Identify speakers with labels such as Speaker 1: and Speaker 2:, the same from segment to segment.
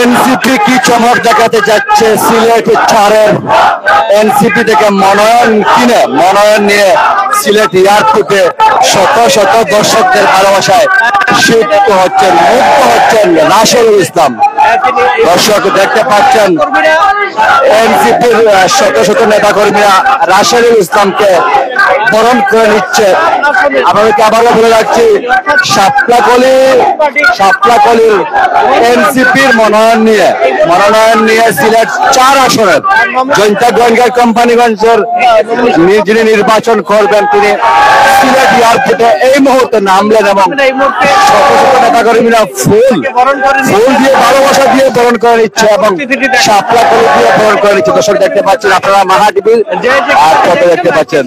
Speaker 1: NCP কি চমক দেখাতে যাচ্ছে সিলেট 4-এর এনসিপি থেকে মনোনয়ন নিয়ে সিলেট এয়ারপোর্টে শত শত দর্শকদের ভালোবাসায় মুগ্ধ হচ্ছেন রাশেদুল ইসলাম। দর্শক দেখতে পাচ্ছেন এনসিপির শত শত নেতা কর্মীরা রাশেদুল ইসলামকে বরণ করে নিচ্ছে। আপনাদেরকে আবারও বলে রাখছি, শাপলাকলির এনসিপির মনোনয়ন নিয়ে সিলেট 4 আসনের জয়ন্তা গোয়েঙ্গার কোম্পানিগঞ্জের যিনি নির্বাচন করবেন তিনি সিলেট এয়ারপোর্টে এই মুহূর্তে নামলেন এবং শত শত নেতা কর্মীরা ফুল দিয়ে ভালোবাসা দিয়ে বরণ করে নিচ্ছে এবং শাপলাকলি দিয়ে বরণ করে নিচ্ছে। দর্শক দেখতে পাচ্ছেন আপনারা মাহাটিভি আর কত দেখতে পাচ্ছেন।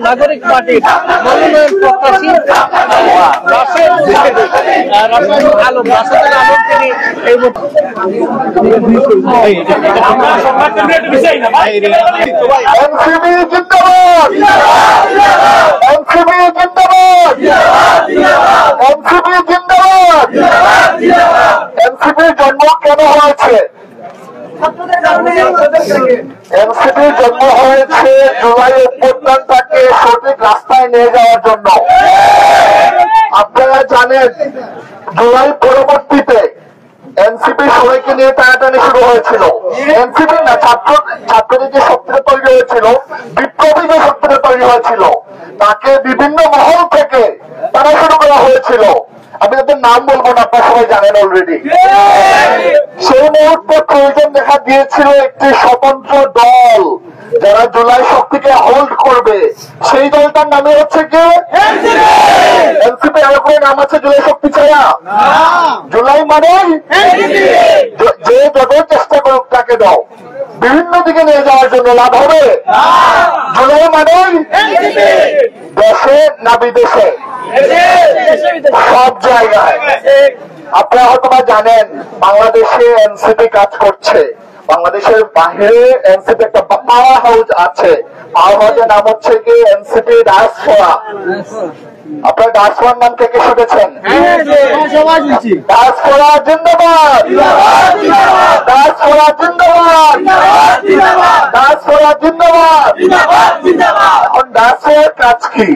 Speaker 2: নাগরিক পার্টির মনোনয়ন প্রত্যাশী
Speaker 3: এনসিপির জন্ম কেন হয়েছে? এনসিপির জন্ম হয়েছে জুলাই অভ্যুত্থানটাকে সঠিক রাস্তায় নিয়ে যাওয়ার জন্য। আপনারা জানেন জুলাই পরবর্তীতে এনসিপি সবাইকে নিয়ে টানাটানি শুরু হয়েছিল। এনসিপি না, ছাত্রদের যে শক্তিটা তৈরি হয়েছিল, বিপ্লবী যে শক্তিটা তৈরি হয়েছিল, তাকে বিভিন্ন মহল থেকে টানা শুরু করা হয়েছিল। আমি তাদের নাম বলবো না, আপনারা সবাই জানেন অলরেডি। সেই মুহূর্তে প্রয়োজন দেখা দিয়েছিল একটি স্বতন্ত্র দল যারা জুলাই শক্তিকে হোল্ড করবে। সেই দলটার নামে হচ্ছে কি এনসিপি। আর কোনো নাম আছে জুলাই শক্তি ছাড়া? জুলাই মানে যে যত চেষ্টা করুক তাকে দাও, বিভিন্ন দিকে নিয়ে যাওয়ার জন্য লাভ হবে। জুলাই মানে দেশে না বিদেশে, সব জায়গায়। আপনারা হয়তো জানেন বাংলাদেশে এনসিপি কাজ করছে, বাংলাদেশের বাহিরে এনসিপি একটা পাওয়ার হাউস আছে। পাওয়ার হাউসের নাম হচ্ছে কি এনসিপি ডায়াসপোরা। আপনার ডায়াসপোরার নাম থেকে শুনেছেন? ডায়াসপোরা জিন্দাবাদ, ডায়াসপোরা জিন্দাবাদ, ডায়াসপোরা জিন্দাবাদ। এখন ডায়াসপোরার কাজ কি?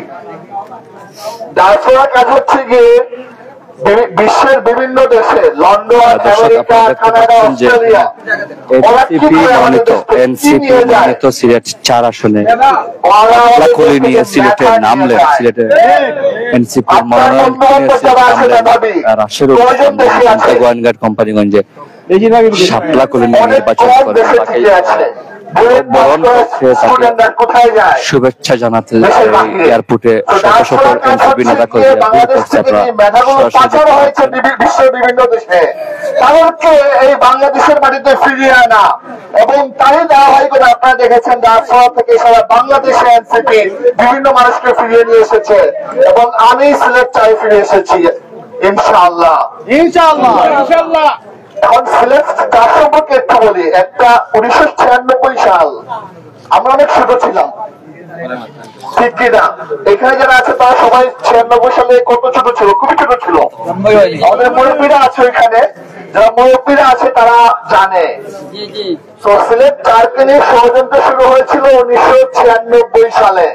Speaker 3: ডায়াসপোরার কাজ হচ্ছে গিয়ে বিশ্বের বিভিন্ন দেশে, London, America, Canada, Australia,
Speaker 1: Sylhet 4 আসনে শাপলাকলি নিয়ে সিলেটে নামলেন। সিলেটে এনসিপি মনোনয়ন রাশেদুল ইসলাম গোয়েঙ্গার কোম্পানিগঞ্জে শাপলাকলি নিয়ে নির্বাচন করেন। বরণ করছে, শুভেচ্ছা জানাতে এয়ারপোর্টে শত শত এনসিপি নেতা কর্মীরা
Speaker 3: বিশ্বের বিভিন্ন দেশে তাদেরকে এই বাংলাদেশের মাটিতে ফিরিয়ে আনা এবং তাই দেওয়া হয় করে আপনারা দেখেছেন ডায়াসপোরা থেকে সারা বাংলাদেশে এনসিপি বিভিন্ন মানুষকে ফিরিয়ে নিয়ে এসেছে এবং আমি সিলেট 4 ফিরে এসেছি ইনশাআল্লাহ। এখন সিলেট 4 সম্পর্কে একটু বলি। একটা 1996 সাল, আমরা অনেক ছোট ছিলাম, ঠিক কিনা? এখানে যারা আছে তারা সবাই 96 সালে কত ছোট ছিল? খুবই ছোট ছিল। আমাদের মুরব্বীরা আছে এখানে, যারা মুরব্বীরা আছে তারা জানে। সিলেট 4কে নিয়ে ষড়যন্ত্র শুরু হয়েছিল 1996 সালে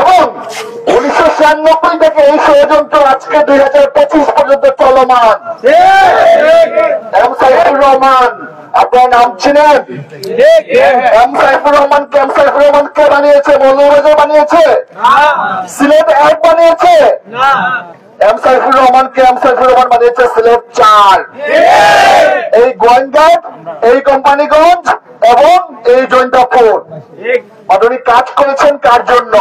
Speaker 3: এবং 1996 থেকে এই ষড়যন্ত্র আজকে 2025 পর্যন্ত চলমান। এম সাইফুর রহমান, আপনার নাম চিনেন? এম সাইফুর রহমান কে বানিয়েছে? মৌলভীবাজার বানিয়েছে? সিলেট 1 বানিয়েছে? এম সাইফুর রহমান বানিয়েছে সিলেট 4। এই গোয়েঙ্গার, এই কোম্পানিগঞ্জ এবং এই জৈন্তাপুর। উনি কাজ করেছেন কার জন্য?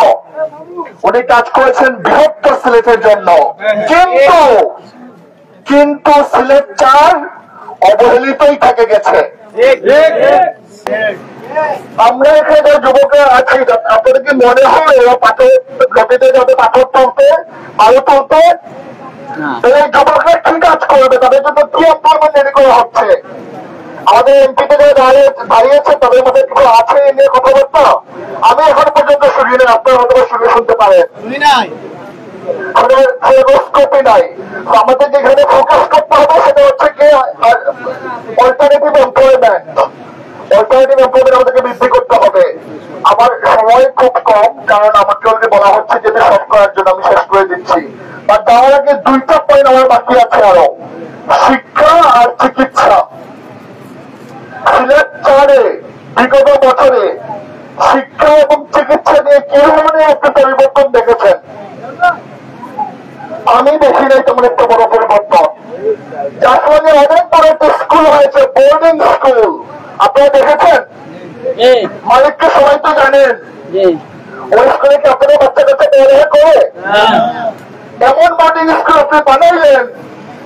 Speaker 3: উনি কাজ করেছেন বৃহত্তর সিলেটের জন্য। কিন্তু সিলেট 4 অবহেলিতই থেকে গেছে। আমরা এখানে যুবকরা আছি, আপনাদেরকে মনে হয় ওরা পাথর নদীতে যাবে, পাথর তুলতে, আলু তুলতে। এই যুবকরা কি কাজ করবে? তাদের জন্য কি এমপ্লয়মেন্ট রেডি করা হচ্ছে? আমাদের এমপিতে যারা দাঁড়িয়েছে তাদের মধ্যে কিছু আছে এই নিয়ে কথাবার্তা? আমি এখন পর্যন্ত শুনি না, আপনারা হয়তো শুনতে পারেন। স্কোপই নাই। আমাদের যেখানে ফোকাস করতে হবে সেটা হচ্ছে কি অল্টারনেটিভ এমপ্লয়মেন্ট। অল্টারনেটিভ এমপ্লয়মেন্ট আমাদেরকে বৃদ্ধি করতে হবে। আমার সময় খুব কম, কারণ আমাকে অলরেডি বলা হচ্ছে যেটা শেষ করার জন্য, আমি শেষ করে দিচ্ছি। বাট যাওয়ার আগে দুইটা পয়েন্ট আমার বাকি আছে আরো, শিক্ষা আর চিকিৎসা। সিলেট 4-এ বিগত বছরে শিক্ষা এবং চিকিৎসা নিয়ে কি ধরনের একটা পরিবর্তন দেখেছেন? আমি দেখি নাই তেমন একটা বড় পরিবর্তন। যার সঙ্গে অনেক বড় একটা স্কুল হয়েছে, বোর্ডিং স্কুল, আপনারা দেখেছেন? মালিককে সবাই তো জানেন। ওই স্কুলে কি আপনাদের বাচ্চা কাচ্চা পড়ালেখা করে? এমন বোর্ডিং স্কুল আপনি বানাইলেন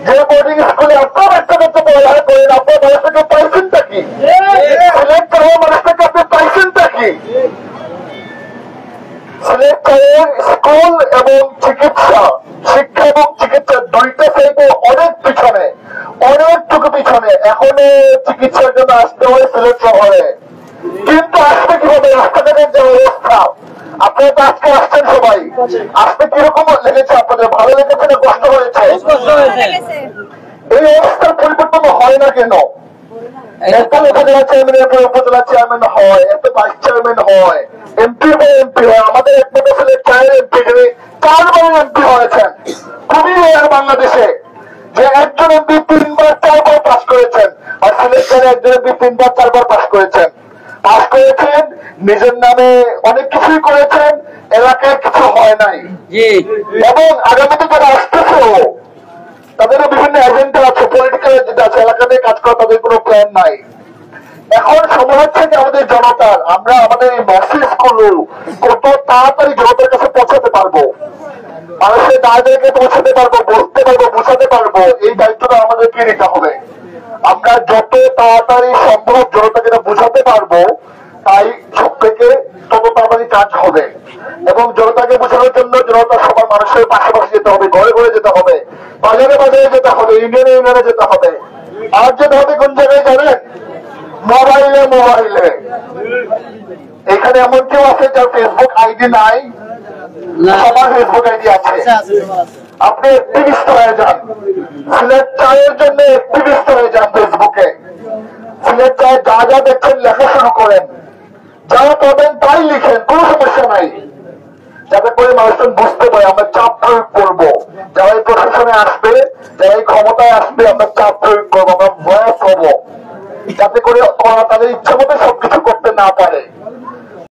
Speaker 3: যে বোর্ডিং স্কুলে আপনার বাচ্চা কাচ্চা পড়ালেখা করেন, আপনার মানুষটাকে পাইছেনটা কি? সিলেক্ট করা মানুষটাকে আপনি পাইছেনটা কি? সিলেক্ট করেন স্কুল এবং চিকিৎসা, শিক্ষা এবং চিকিৎসা দুইটা সাইডে অনেক পিছনে, অনেকটুকু পিছনে। এখন চিকিৎসার জন্য আসতে হয় সিলেট শহরে, কিন্তু আসতে কিভাবে? রাস্তাঘাটের যে অবস্থা, আপনারা তো আজকে আসছেন সবাই, আসতে কিরকম লেগেছে আপনাদের? ভালো লেগেছে না কষ্ট হয়েছে? এই অবস্থার পরিবর্তন হয় না কেন? এত উপজেলা চেয়ারম্যানের পর উপজেলা চেয়ারম্যান হয়, এত ভাইস চেয়ারম্যান হয়, এমপি এমপি হয়। আমাদের একমাত্র সিলেট 4 এমপি, যিনি 4 বার এমপি হয়েছেন। খুবই রেয়ার বাংলাদেশে যে একজন এমপি 3 বার 4 বার পাস করেছেন, আর সিলেট 4 একজন এমপি 3 বার 4 বার পাস করেছেন। পাস করেছেন, নিজের নামে অনেক কিছুই করেছেন, এলাকায় কিছু হয় নাই। এবং আগামীতে যারা আসতেছে তাদেরও বিভিন্ন এজেন্ডা আছে, পলিটিক্যাল এজেন্ডা আছে, এলাকাতে কাজ করা তাদের কোনো প্ল্যান নাই। এখন সময় হচ্ছে যে আমাদের জনতার, আমরা আমাদের এই মেসেজ গুলো কত তাড়াতাড়ি জনতার কাছে পৌঁছাতে পারবো, মানুষের দায়দেরকে পৌঁছাতে পারবো, বলতে পারবো, বোঝাতে পারবো, এই দায়িত্বটা আমাদেরকে নিতে হবে। আমরা যত তাড়াতাড়ি সম্ভব জনতাকে বোঝাতে পারবো, তাই সব থেকে তত তাড়াতাড়ি কাজ হবে। এবং জনতাকে বোঝানোর জন্য জনতা সবার মানুষের পাশাপাশি যেতে হবে, ঘরে ঘরে যেতে হবে, বাজারে বাজারে যেতে হবে, ইউনিয়নে ইউনিয়নে যেতে হবে। আর যেতে হবে কোন জায়গায় জানেন? মোবাইলে মোবাইলে। এখানে এমন কেউ আছে যার ফেসবুক আইডি নাই? সবার ফেসবুক আইডি আছে। আপনি অ্যাক্টিভিস্ট হয়ে যান, সিলেট 4-এর জন্য অ্যাক্টিভিস্ট হয়ে যান ফেসবুকে। সিলেট 4 যা যা দেখছেন লেখা শুরু করেন, যা পাবেন তাই লিখেন, কোনো সমস্যা নাই, যাতে করে মানুষজন বুঝতে পারে আমরা চাপ প্রয়োগ করবো। যারা এই প্রশাসনে আসবে, যারা এই ক্ষমতায় আসবে, আমরা চাপ প্রয়োগ করবো, আমরা ভয়াস হবো, যাতে করে তাদের ইচ্ছা মতো সবকিছু করতে না পারে।